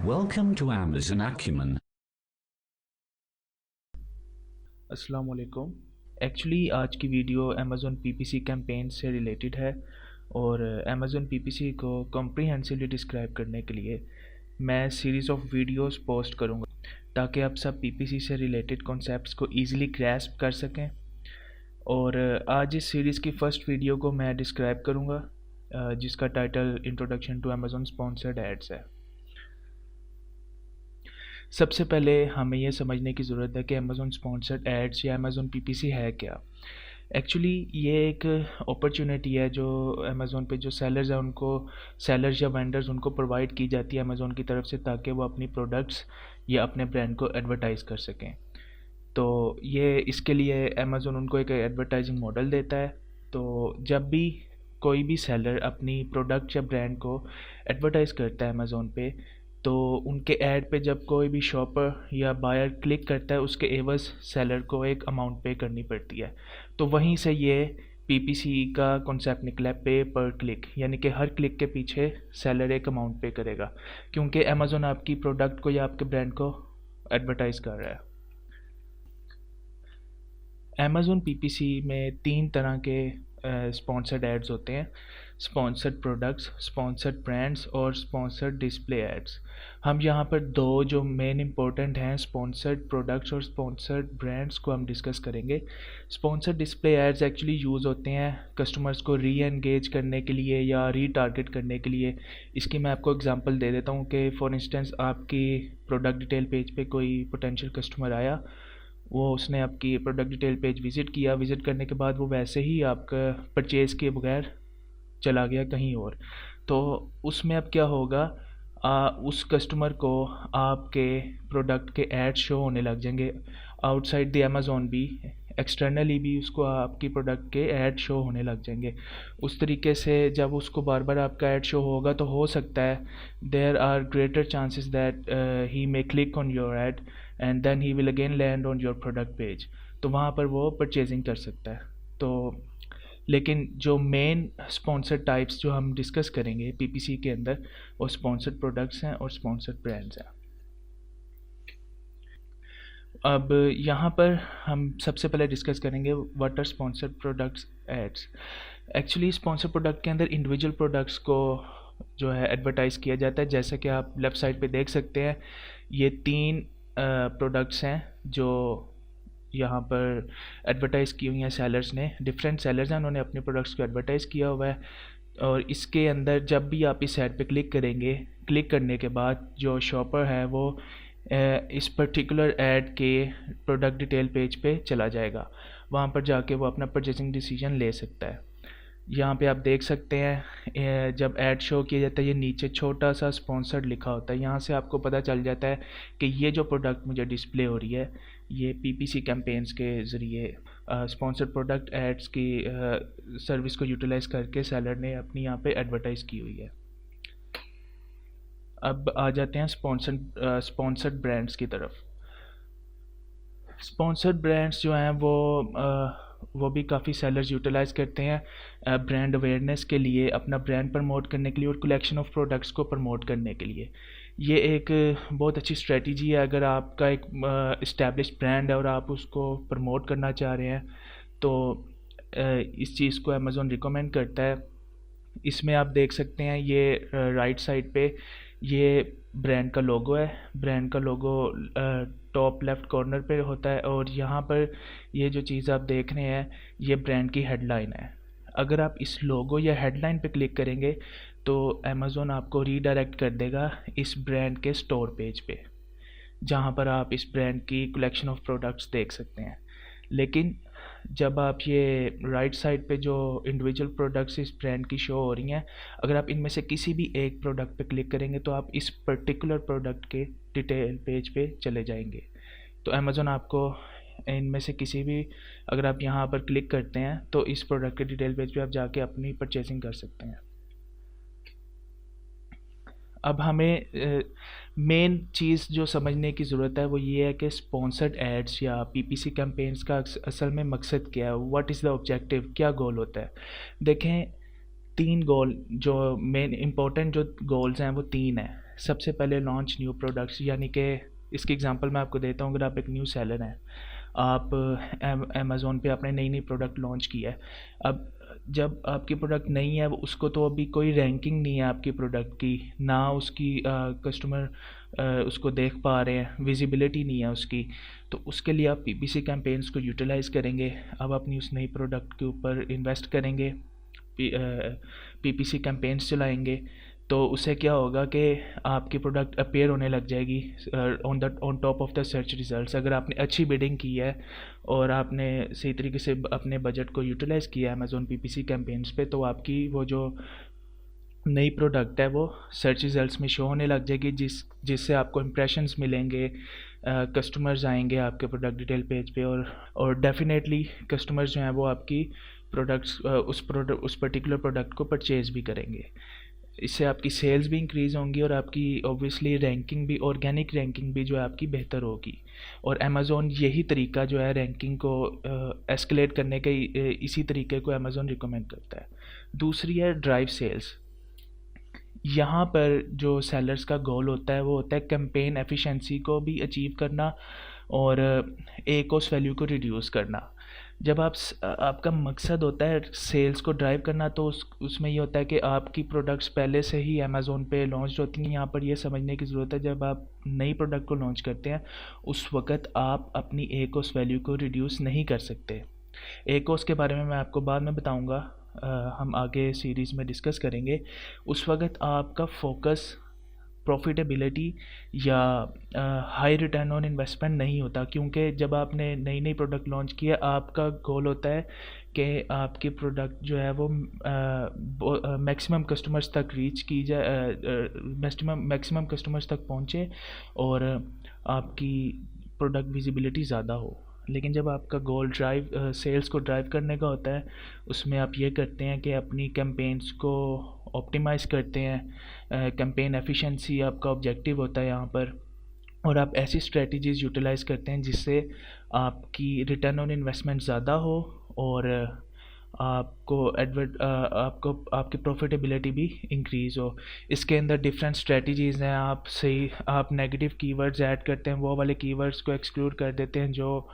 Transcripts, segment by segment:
Welcome to Amazon Acumen. अस्सलाम वालेकुम। Actually आज की वीडियो अमेज़न पीपीसी कैंपेन से रिलेटेड है और अमेज़न पीपीसी को कॉम्प्रिहेंसिवली डिस्क्राइब करने के लिए मैं सीरीज़ ऑफ वीडियोस पोस्ट करूँगा ताकि आप सब पीपीसी से रिलेटेड कॉन्सेप्ट्स को ईज़िली ग्रैस्प कर सकें। और आज इस सीरीज़ की फ़र्स्ट वीडियो को मैं डिस्क्राइब करूँगा जिसका title introduction to Amazon sponsored ads है। सबसे पहले हमें यह समझने की ज़रूरत है कि अमेज़न स्पॉन्सर्ड एड्स या अमेज़न पीपीसी है क्या। एक्चुअली ये एक अपॉर्चुनिटी है जो अमेज़न पे जो सेलर्स हैं उनको, सेलर्स या वेंडर्स उनको प्रोवाइड की जाती है अमेज़न की तरफ से ताकि वो अपनी प्रोडक्ट्स या अपने ब्रांड को एडवर्टाइज़ कर सकें। तो ये इसके लिए अमेज़न उनको एक एडवर्टाइजिंग मॉडल देता है। तो जब भी कोई भी सेलर अपनी प्रोडक्ट या ब्रांड को एडवर्टाइज़ करता है अमेज़न पे, तो उनके ऐड पे जब कोई भी शॉपर या बायर क्लिक करता है उसके एवज़ सेलर को एक अमाउंट पे करनी पड़ती है। तो वहीं से ये पीपीसी का कॉन्सेप्ट निकला है, पे पर क्लिक, यानी कि हर क्लिक के पीछे सेलर एक अमाउंट पे करेगा क्योंकि अमेज़न आपकी प्रोडक्ट को या आपके ब्रांड को एडवर्टाइज़ कर रहा है। अमेज़न पीपीसी में 3 तरह के स्पॉन्सर्ड एड्स होते हैं: स्पॉन्सर्ड प्रोडक्ट्स, स्पॉन्सर्ड ब्रांड्स और स्पॉन्सर्ड डिस्प्ले एड्स। हम यहाँ पर दो जो मेन इंपॉर्टेंट हैं, स्पॉन्सर्ड प्रोडक्ट्स और स्पॉन्सर्ड ब्रांड्स को हम डिस्कस करेंगे। Sponsored display ads actually use होते हैं कस्टमर्स को री एंगेज करने के लिए या री टारगेट करने के लिए। इसकी मैं आपको एग्जांपल दे देता हूँ कि फॉर इंस्टेंस आपकी प्रोडक्ट डिटेल पेज पे कोई पोटेंशियल कस्टमर आया, वो उसने आपकी प्रोडक्ट डिटेल पेज विज़िट किया, विज़िट करने के बाद वो वैसे ही आपका परचेज़ किए बगैर चला गया कहीं और। तो उसमें अब क्या होगा, उस कस्टमर को आपके प्रोडक्ट के ऐड शो होने लग जाएंगे आउटसाइड द अमेज़न भी, एक्सटर्नली भी उसको आपकी प्रोडक्ट के ऐड शो होने लग जाएंगे। उस तरीके से जब उसको बार बार आपका ऐड शो होगा तो हो सकता है there are greater chances that he may click on your ad and then he will again land on your product page. तो वहाँ पर वो परचेजिंग कर सकता है। तो लेकिन जो मेन स्पॉन्सर्ड टाइप्स जो हम डिस्कस करेंगे पीपीसी के अंदर, वो स्पॉन्सर्ड प्रोडक्ट्स हैं और स्पॉन्सर्ड ब्रांड्स हैं। अब यहाँ पर हम सबसे पहले डिस्कस करेंगे what are sponsored products ads. Actually sponsored product के अंदर इंडिविजुअल प्रोडक्ट्स को जो है एडवर्टाइज़ किया जाता है। जैसा कि आप लेफ़्ट साइड पे देख सकते हैं, ये 3 प्रोडक्ट्स हैं जो यहाँ पर एडवर्टाइज़ की हुई हैं सेलर्स ने। डिफरेंट सेलर्स हैं, उन्होंने अपने प्रोडक्ट्स को एडवर्टाइज़ किया हुआ है। और इसके अंदर जब भी आप इस ऐड पे क्लिक करेंगे, क्लिक करने के बाद जो शॉपर है वो इस पर्टिकुलर ऐड के प्रोडक्ट डिटेल पेज पे चला जाएगा। वहाँ पर जाके वो अपना परचेसिंग डिसीजन ले सकता है। यहाँ पे आप देख सकते हैं जब ऐड शो किया जाता है ये नीचे छोटा सा स्पॉन्सर्ड लिखा होता है। यहाँ से आपको पता चल जाता है कि ये जो प्रोडक्ट मुझे डिस्प्ले हो रही है ये पीपीसी कैंपेन्स के ज़रिए स्पॉन्सर्ड प्रोडक्ट एड्स की सर्विस को यूटिलाइज़ करके सेलर ने अपनी यहाँ पे एडवर्टाइज़ की हुई है। अब आ जाते हैं स्पॉन्सर्ड ब्रांड्स की तरफ। स्पॉन्सर्ड ब्रांड्स जो हैं वो भी काफ़ी सेलर्स यूटिलाइज़ करते हैं ब्रांड अवेयरनेस के लिए, अपना ब्रांड प्रमोट करने के लिए और कलेक्शन ऑफ प्रोडक्ट्स को प्रमोट करने के लिए। ये एक बहुत अच्छी स्ट्रेटजी है। अगर आपका एक इस्टेब्लिश ब्रांड है और आप उसको प्रमोट करना चाह रहे हैं तो इस चीज़ को अमेज़न रिकमेंड करता है। इसमें आप देख सकते हैं ये राइट साइड पे ये ब्रांड का लोगो है। ब्रांड का लोगो टॉप लेफ़्ट कॉर्नर पे होता है और यहाँ पर ये जो चीज़ आप देख रहे हैं ये ब्रांड की हेडलाइन है। अगर आप इस लोगो या हेडलाइन पे क्लिक करेंगे तो अमेज़न आपको रीडायरेक्ट कर देगा इस ब्रांड के स्टोर पेज पे, जहाँ पर आप इस ब्रांड की कलेक्शन ऑफ प्रोडक्ट्स देख सकते हैं। लेकिन जब आप ये राइट साइड पे जो इंडिविजुअल प्रोडक्ट्स इस ब्रांड की शो हो रही हैं, अगर आप इनमें से किसी भी एक प्रोडक्ट पे क्लिक करेंगे तो आप इस पर्टिकुलर प्रोडक्ट के डिटेल पेज पे चले जाएंगे। तो अमेज़न आपको इनमें से किसी भी, अगर आप यहाँ पर क्लिक करते हैं तो इस प्रोडक्ट के डिटेल पेज पे आप जाके अपनी परचेसिंग कर सकते हैं। अब हमें मेन चीज़ जो समझने की ज़रूरत है वो ये है कि स्पॉन्सर्ड एड्स या पीपीसी कैंपेन्स का असल में मकसद क्या है, व्हाट इज़ द ऑब्जेक्टिव, क्या गोल होता है। देखें 3 गोल जो मेन इंपॉर्टेंट जो गोल्स हैं वो 3 हैं। सबसे पहले लॉन्च न्यू प्रोडक्ट्स, यानी कि इसकी एग्जांपल मैं आपको देता हूँ। अगर आप एक न्यू सेलर हैं, आप अमेज़ोन पे आपने नई नई प्रोडक्ट लॉन्च की है। अब जब आपकी प्रोडक्ट नहीं है, उसको तो अभी कोई रैंकिंग नहीं है आपकी प्रोडक्ट की, ना उसकी कस्टमर उसको देख पा रहे हैं, विजिबिलिटी नहीं है उसकी। तो उसके लिए आप पीपीसी कैंपेन्स को यूटिलाइज़ करेंगे। अब अपनी उस नई प्रोडक्ट के ऊपर इन्वेस्ट करेंगे, पीपीसी कैंपेन्स चलाएंगे। तो उससे क्या होगा कि आपकी प्रोडक्ट अपीयर होने लग जाएगी on top of the search results. अगर आपने अच्छी बिडिंग की है और आपने सही तरीके से अपने बजट को यूटिलाइज़ किया है अमेज़ॉन पीपीसी कैंपेन्स पे, तो आपकी वो जो नई प्रोडक्ट है वो सर्च रिजल्ट्स में शो होने लग जाएगी, जिससे आपको इंप्रेशंस मिलेंगे, कस्टमर्स आएंगे आपके प्रोडक्ट डिटेल पेज पे, और डेफिनेटली कस्टमर्स जो हैं वो आपकी प्रोडक्ट्स उस पर्टिकुलर प्रोडक्ट को परचेज़ भी करेंगे। इससे आपकी सेल्स भी इंक्रीज़ होंगी और आपकी ऑब्वियसली रैंकिंग भी, ऑर्गेनिक रैंकिंग भी जो है आपकी बेहतर होगी। और अमेज़ॉन यही तरीका जो है रैंकिंग को एस्केलेट करने के, इसी तरीके को अमेज़ॉन रिकमेंड करता है। दूसरी है ड्राइव सेल्स। यहाँ पर जो सेलर्स का गोल होता है वो होता है कैंपेन एफिशिएंसी को भी अचीव करना और एकोस वैल्यू को रिड्यूस करना। जब आपका मकसद होता है सेल्स को ड्राइव करना, तो उसमें ये होता है कि आपकी प्रोडक्ट्स पहले से ही अमेज़ोन पे लॉन्च होती हैं। यहाँ पर ये समझने की ज़रूरत है, जब आप नई प्रोडक्ट को लॉन्च करते हैं उस वक़्त आप अपनी एकोस वैल्यू को रिड्यूस नहीं कर सकते। एकोस के बारे में मैं आपको बाद में बताऊँगा, हम आगे सीरीज़ में डिस्कस करेंगे। उस वक़्त आपका फोकस प्रॉफिटेबिलिटी या हाई रिटर्न ऑन इन्वेस्टमेंट नहीं होता, क्योंकि जब आपने नई नई प्रोडक्ट लॉन्च किया, आपका गोल होता है कि आपकी प्रोडक्ट जो है वो मैक्सिमम कस्टमर्स तक रीच की जाए, मैक्सिमम कस्टमर्स तक पहुँचे और आपकी प्रोडक्ट विजिबिलिटी ज़्यादा हो। लेकिन जब आपका गोल सेल्स को ड्राइव करने का होता है, उसमें आप ये करते हैं कि अपनी कैंपेन्स को ऑप्टिमाइज़ करते हैं। कैंपेन एफिशिएंसी आपका ऑब्जेक्टिव होता है यहाँ पर, और आप ऐसी स्ट्रेटजीज़ यूटिलाइज़ करते हैं जिससे आपकी रिटर्न ऑन इन्वेस्टमेंट ज़्यादा हो और आपको आपकी प्रॉफिटेबिलिटी भी इंक्रीज़ हो। इसके अंदर डिफरेंट स्ट्रेटजीज़ हैं। आप नेगेटिव कीवर्ड्स ऐड करते हैं, वो वाले कीवर्ड्स को एक्सक्लूड कर देते हैं जो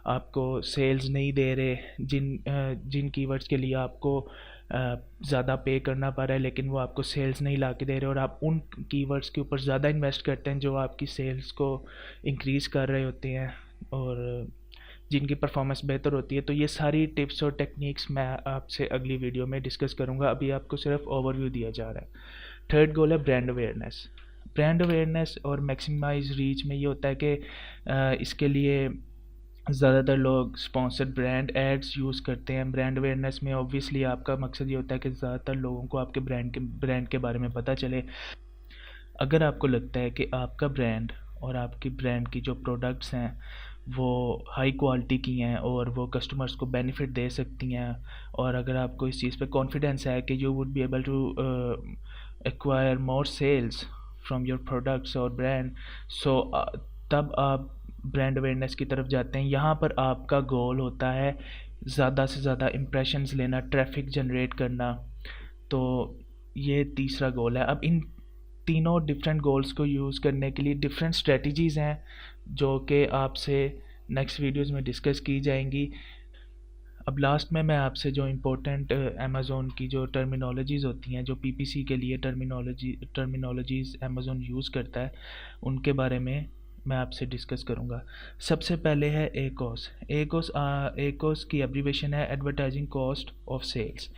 आपको सेल्स नहीं दे रहे, जिन कीवर्ड्स के लिए आपको ज़्यादा पे करना पड़ रहा है लेकिन वो आपको सेल्स नहीं ला के दे रहे, और आप उन कीवर्ड्स के ऊपर ज़्यादा इन्वेस्ट करते हैं जो आपकी सेल्स को इंक्रीज़ कर रहे होते हैं और जिनकी परफॉर्मेंस बेहतर होती है। तो ये सारी टिप्स और टेक्निक्स मैं आपसे अगली वीडियो में डिस्कस करूँगा, अभी आपको सिर्फ ओवरव्यू दिया जा रहा है। थर्ड गोल है ब्रांड अवेयरनेस। ब्रांड अवेयरनेस और मैक्सिमाइज रीच में ये होता है कि इसके लिए ज़्यादातर लोग स्पॉन्सर्ड ब्रांड एड्स यूज़ करते हैं। ब्रांड अवेयरनेस में ऑब्वियसली आपका मकसद ये होता है कि ज़्यादातर लोगों को आपके ब्रांड के बारे में पता चले। अगर आपको लगता है कि आपका ब्रांड और आपकी ब्रांड की जो प्रोडक्ट्स हैं वो हाई क्वालिटी की हैं और वो कस्टमर्स को बेनिफिट दे सकती हैं, और अगर आपको इस चीज़ पे कॉन्फिडेंस है कि you would be able to acquire more sales from your products और ब्रांड, सो तब आप ब्रांड अवेयरनेस की तरफ जाते हैं। यहाँ पर आपका गोल होता है ज़्यादा से ज़्यादा इम्प्रेशंस लेना, ट्रैफिक जनरेट करना। तो ये तीसरा गोल है। अब इन तीनों डिफरेंट गोल्स को यूज़ करने के लिए डिफरेंट स्ट्रेटजीज़ हैं जो कि आपसे नेक्स्ट वीडियोज़ में डिस्कस की जाएंगी। अब लास्ट में मैं आपसे जो इम्पोर्टेंट अमेज़ोन की जो टर्मिनोलॉजीज़ होती हैं, जो पीपीसी के लिए टर्मिनोलॉजीज़ अमेज़ोन यूज़ करता है, उनके बारे में मैं आपसे डिस्कस करूंगा। सबसे पहले है एकोस। एकोस की एब्रीवेशन है advertising cost of sales.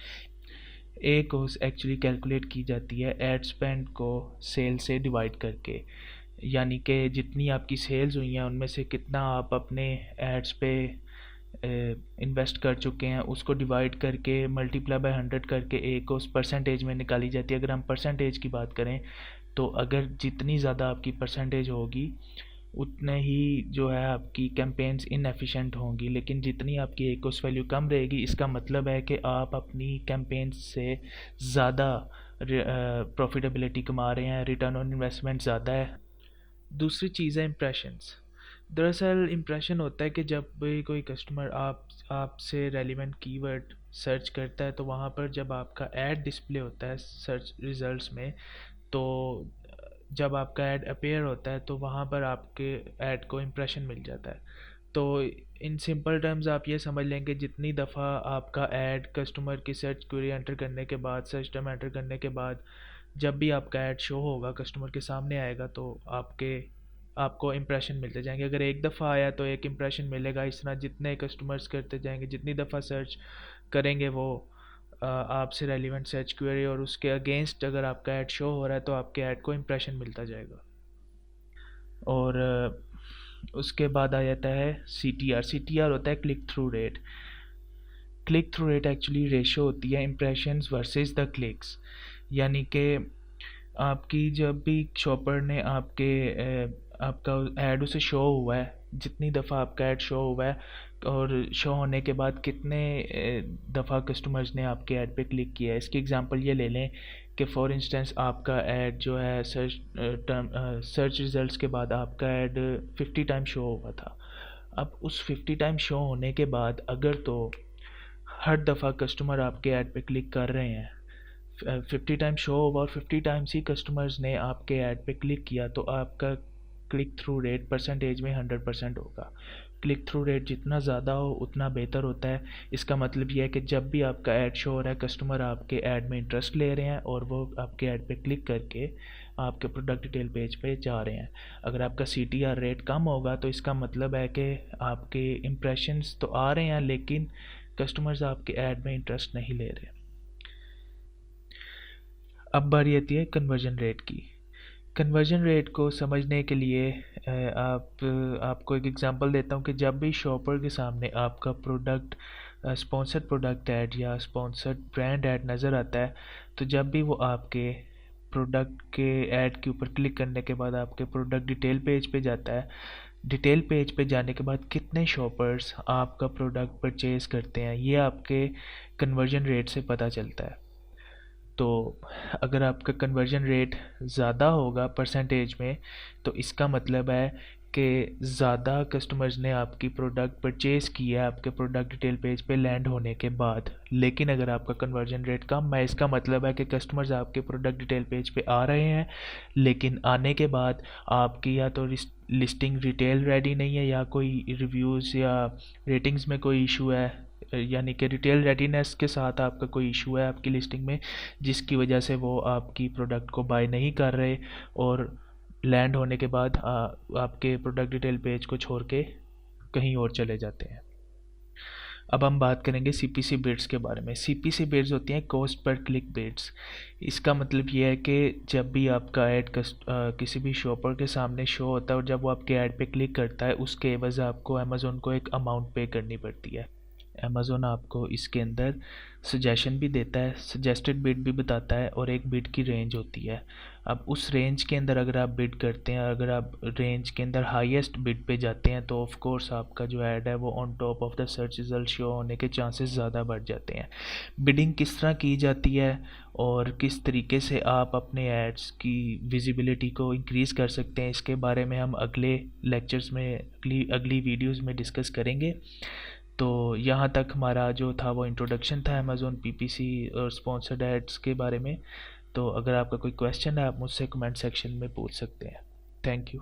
ACoS actually calculate की जाती है एड स्पेंड को सेल से डिवाइड करके, यानी कि जितनी आपकी सेल्स हुई हैं उनमें से कितना आप अपने एड्स पे इन्वेस्ट कर चुके हैं उसको डिवाइड करके मल्टीप्लाई बाय 100 करके एकोस परसेंटेज में निकाली जाती है। अगर हम परसेंटेज की बात करें तो अगर जितनी ज़्यादा आपकी परसेंटेज होगी उतने ही जो है आपकी कैंपेन्स इनएफिशिएंट होंगी, लेकिन जितनी आपकी एकोस वैल्यू कम रहेगी इसका मतलब है कि आप अपनी कैंपेन्स से ज़्यादा प्रॉफिटेबिलिटी कमा रहे हैं, रिटर्न ऑन इन्वेस्टमेंट ज़्यादा है। दूसरी चीज़ है इम्प्रेशंस। दरअसल इम्प्रेशन होता है कि जब भी कोई कस्टमर आपसे रेलिवेंट कीवर्ड सर्च करता है तो वहाँ पर जब आपका ऐड डिस्प्ले होता है सर्च रिजल्ट्स में, तो जब आपका ऐड अपेयर होता है तो वहाँ पर आपके ऐड को इम्प्रेशन मिल जाता है। तो इन सिंपल टर्म्स आप ये समझ लें कि जितनी दफ़ा आपका ऐड कस्टमर की सर्च क्वेरी एंटर करने के बाद, सर्च टर्म एंटर करने के बाद, जब भी आपका ऐड शो होगा, कस्टमर के सामने आएगा, तो आपको इम्प्रेशन मिलते जाएंगे। अगर एक दफ़ा आया तो एक इम्प्रेशन मिलेगा। इस तरह जितने कस्टमर्स करते जाएंगे, जितनी दफ़ा सर्च करेंगे वो आपसे रेलिवेंट सर्च क्वेरी और उसके अगेंस्ट अगर आपका ऐड शो हो रहा है तो आपके ऐड को इम्प्रेशन मिलता जाएगा। और उसके बाद आ जाता है CTR। CTR होता है click through rate. Click through rate actually ratio होती है इम्प्रेशंस वर्सेस द क्लिक्स। यानी कि आपकी जब भी शॉपर ने आपका ऐड उसे शो हुआ है, जितनी दफ़ा आपका ऐड शो हुआ है और शो होने के बाद कितने दफ़ा कस्टमर्स ने आपके ऐड पे क्लिक किया है। इसकी एग्जांपल ये ले लें कि फॉर इंस्टेंस आपका ऐड जो है सर्च रिज़ल्ट्स के बाद आपका ऐड 50 टाइम शो हुआ था। अब उस 50 टाइम शो होने के बाद अगर तो हर दफ़ा कस्टमर आपके ऐड पे क्लिक कर रहे हैं, 50 टाइम शो होगा और 50 टाइम्स ही कस्टमर्स ने आपके ऐड पे क्लिक किया, तो आपका क्लिक थ्रू रेट परसेंटेज में 100% होगा। क्लिक थ्रू रेट जितना ज़्यादा हो उतना बेहतर होता है। इसका मतलब ये है कि जब भी आपका ऐड शो हो रहा है, कस्टमर आपके ऐड में इंटरेस्ट ले रहे हैं और वो आपके ऐड पे क्लिक करके आपके प्रोडक्ट डिटेल पेज पे जा रहे हैं। अगर आपका CTR रेट कम होगा तो इसका मतलब है कि आपके इम्प्रेशंस तो आ रहे हैं लेकिन कस्टमर्स आपके ऐड में इंटरेस्ट नहीं ले रहे। अब बारी आती है कन्वर्जन रेट की। कन्वर्जन रेट को समझने के लिए आपको एक एग्जांपल देता हूँ कि जब भी शॉपर के सामने आपका प्रोडक्ट स्पॉन्सर्ड प्रोडक्ट ऐड या स्पॉन्सर्ड ब्रांड ऐड नज़र आता है, तो जब भी वो आपके प्रोडक्ट के ऐड के ऊपर क्लिक करने के बाद आपके प्रोडक्ट डिटेल पेज पे जाता है, डिटेल पेज पे जाने के बाद कितने शॉपर्स आपका प्रोडक्ट परचेज़ करते हैं, ये आपके कन्वर्जन रेट से पता चलता है। तो अगर आपका कन्वर्जन रेट ज़्यादा होगा परसेंटेज में, तो इसका मतलब है कि ज़्यादा कस्टमर्स ने आपकी प्रोडक्ट परचेज़ किया है आपके प्रोडक्ट डिटेल पेज पे लैंड होने के बाद। लेकिन अगर आपका कन्वर्जन रेट कम है, इसका मतलब है कि कस्टमर्स आपके प्रोडक्ट डिटेल पेज पे आ रहे हैं लेकिन आने के बाद आपकी या तो लिस्टिंग डिटेल रेडी नहीं है या कोई रिव्यूज़ या रेटिंग्स में कोई इशू है, यानी कि रिटेल रेडीनेस के साथ आपका कोई इशू है आपकी लिस्टिंग में, जिसकी वजह से वो आपकी प्रोडक्ट को बाय नहीं कर रहे और लैंड होने के बाद आपके प्रोडक्ट डिटेल पेज को छोड़ के कहीं और चले जाते हैं। अब हम बात करेंगे CPC बिड्स के बारे में। CPC बिड्स होती हैं कॉस्ट पर क्लिक बिड्स। इसका मतलब ये है कि जब भी आपका ऐड किसी भी शॉपर के सामने शो होता है और जब वो आपके ऐड पे क्लिक करता है, उसके एवज आपको अमेज़ोन को एक अमाउंट पे करनी पड़ती है। अमेज़ोन आपको इसके अंदर सजेशन भी देता है, सजेस्टेड बिड भी बताता है और एक बिड की रेंज होती है। अब उस रेंज के अंदर अगर आप बिड करते हैं, अगर आप रेंज के अंदर हाईएस्ट बिड पे जाते हैं तो ऑफ कोर्स आपका जो ऐड है वो on top of the search result show होने के चांसेस ज़्यादा बढ़ जाते हैं। बिडिंग किस तरह की जाती है और किस तरीके से आप अपने एड्स की विजिबिलिटी को इंक्रीज़ कर सकते हैं, इसके बारे में हम अगले लेक्चर्स में अगली वीडियोज़ में डिस्कस करेंगे। तो यहाँ तक हमारा जो था वो इंट्रोडक्शन था अमेज़ोन PPC और स्पॉन्सर्ड एड्स के बारे में। तो अगर आपका कोई क्वेश्चन है आप मुझसे कमेंट सेक्शन में पूछ सकते हैं। Thank you.